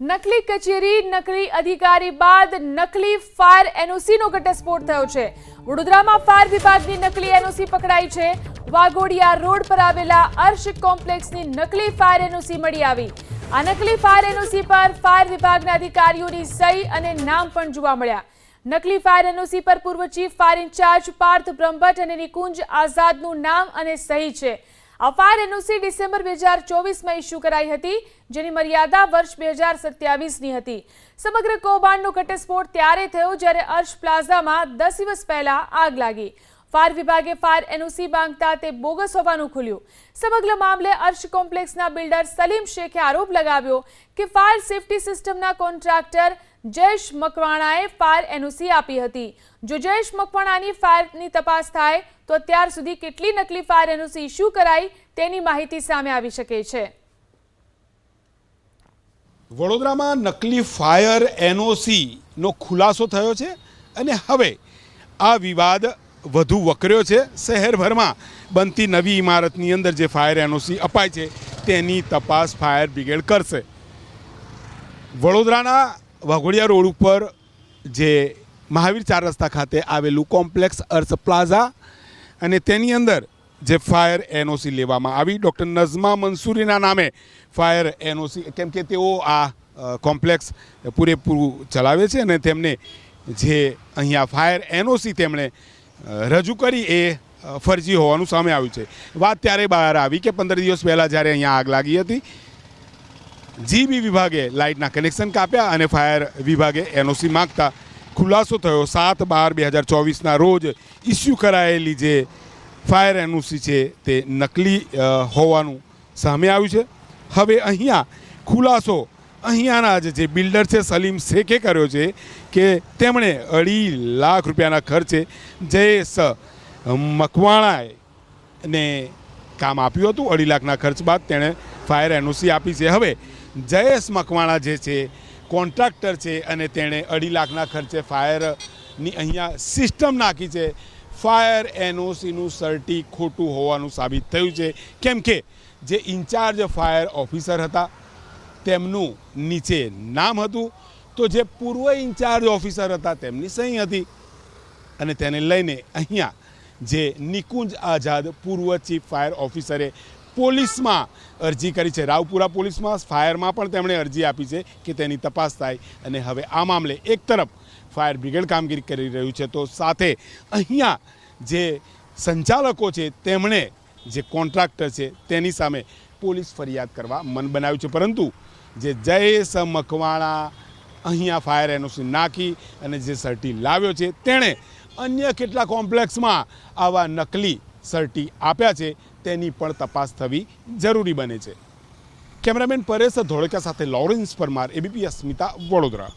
નકલી કચેરી નકલી અધિકારી બાદ નકલી ફાયર એનઓસી નો ઘટસ્ફોટ થયો છે। વડોદરામાં ફાયર વિભાગની નકલી એનઓસી પકડાઈ છે। વાઘોડિયા રોડ પર આવેલા અર્શ કોમ્પ્લેક્સની નકલી ફાયર એનઓસી મળી આવી। આ નકલી ફાયર એનઓસી પર ફાયર વિભાગના અધિકારીઓની સહી અને નામ પણ જોવા મળ્યા। નકલી ફાયર એનઓસી પર પૂર્વ chief fire incharge Parth Brahmbhatt અને નિકુંજ આઝાદનું નામ અને સહી છે। આ ફાયર એનઓસી ડિસેમ્બર 2024માં ઇસ્યુ કરાઈ હતી, જેની મર્યાદા વર્ષ 2027ની હતી। સમગ્ર કૌભાંડનો ઘટસ્ફોટ ત્યારે થયો જ્યારે અર્શ પ્લાઝામાં 10 દિવસ પહેલા આગ લાગી। ફાયર વિભાગે ફાયર એનઓસી માંગતા તે બોગસ હોવાનું ખુલ્યું। સમગ્ર મામલે અર્શ કોમ્પ્લેક્સના બિલ્ડર સલીમ શેખે આરોપ લગાવ્યો કે ફાયર સેફટી સિસ્ટમના કોન્ટ્રાક્ટર જયેશ મકવાણાએ ફાયર એનઓસી આપી હતી। જો જયેશ મકવાણાની ફાયરની તપાસ થાય તો અત્યાર સુધી કેટલી નકલી ફાયર એનઓસી ઇસ્યુ કરાઈ તેની માહિતી સામે આવી શકે છે। વડોદરામાં નકલી ફાયર એનઓસી નો ખુલાસો થયો છે અને હવે આ વિવાદ વધુ વકર્યો છે। શહેરભરમાં બનતી નવી ઇમારતની અંદર જે ફાયર એનઓસી અપાય છે તેની તપાસ ફાયર બ્રિગેડ કરશે। વડોદરાના વાઘોડિયા રોડ ઉપર જે મહાવીર 4 રસ્તા ખાતે આવેલું કોમ્પ્લેક્સ અર્શ પ્લાઝા અને તેની અંદર જે ફાયર એનઓસી લેવામાં આવી ડૉક્ટર નઝમા મંસૂરીના નામે ફાયર એનઓસી, કેમ કે તેઓ આ કોમ્પ્લેક્સ પૂરેપૂરું ચલાવે છે અને તેમને જે અહીંયા ફાયર એનઓસી તેમણે રજૂ કરી એ ફરજી હોવાનું સામે આવ્યું છે। વાત ત્યારે બહાર આવી કે 15 દિવસ પહેલાં જ્યારે અહીંયા આગ લાગી હતી, જીબી વિભાગે લાઇટના કનેક્શન કાપ્યા અને ફાયર વિભાગે એનઓસી માગતા ખુલાસો થયો। 7/12/2024ના રોજ ઇસ્યુ કરાયેલી જે ફાયર એનઓસી છે તે નકલી હોવાનું સામે આવ્યું છે। હવે અહીંયા ખુલાસો અહીંયાના જે બિલ્ડર છે સલીમ શેખે કર્યો છે કે તેમણે 2.5 લાખ રૂપિયાના ખર્ચે જયેશ મકવાણાને કામ આપ્યું હતું। 2.5 લાખના ખર્ચ બાદ તેણે ફાયર એનઓસી આપી છે। હવે જયેશ મકવાણા જે છે કોન્ટ્રાક્ટર છે અને તેણે 2.5 લાખના ખર્ચે ફાયરની અહીંયા સિસ્ટમ નાખી છે। ફાયર એનઓસીનું સર્ટી ખોટું હોવાનું સાબિત થયું છે, કેમ કે જે ઇન્ચાર્જ ફાયર ઓફિસર હતા તેમનું નીચે નામ હતું, તો જે પૂર્વ ઇન્ચાર્જ ઓફિસર હતા તેમની સહી હતી અને તેને લઈને અહીંયા જે નિકુંજ આઝાદ પૂર્વ ચીફ ફાયર ઓફિસરે પોલીસમાં અરજી કરી છે। રાવપુરા પોલીસમાં ફાયરમાં પણ તેમણે અરજી આપી છે કે તેની તપાસ થાય અને હવે આ મામલે એક તરફ ફાયર બ્રિગેડ કામગીરી કરી રહ્યું છે તો સાથે અહીંયા જે સંચાલકો છે તેમણે જે કોન્ટ્રાક્ટર છે તેની સામે પોલીસ ફરિયાદ કરવા મન બનાવ્યું છે। પરંતુ જે જયેશ મકવાણા અહીંયા ફાયર એનઓસી નાખી અને જે સર્ટી લાવ્યો છે તેણે અન્ય કેટલા કોમ્પ્લેક્સમાં આવા નકલી સર્ટી આપ્યા છે તેની પણ તપાસ થવી જરૂરી બને છે। કેમેરામેન પરેશ ધોળકા સાથે લોરેન્સ પરમાર, એબીપી અસ્મિતા, વડોદરા।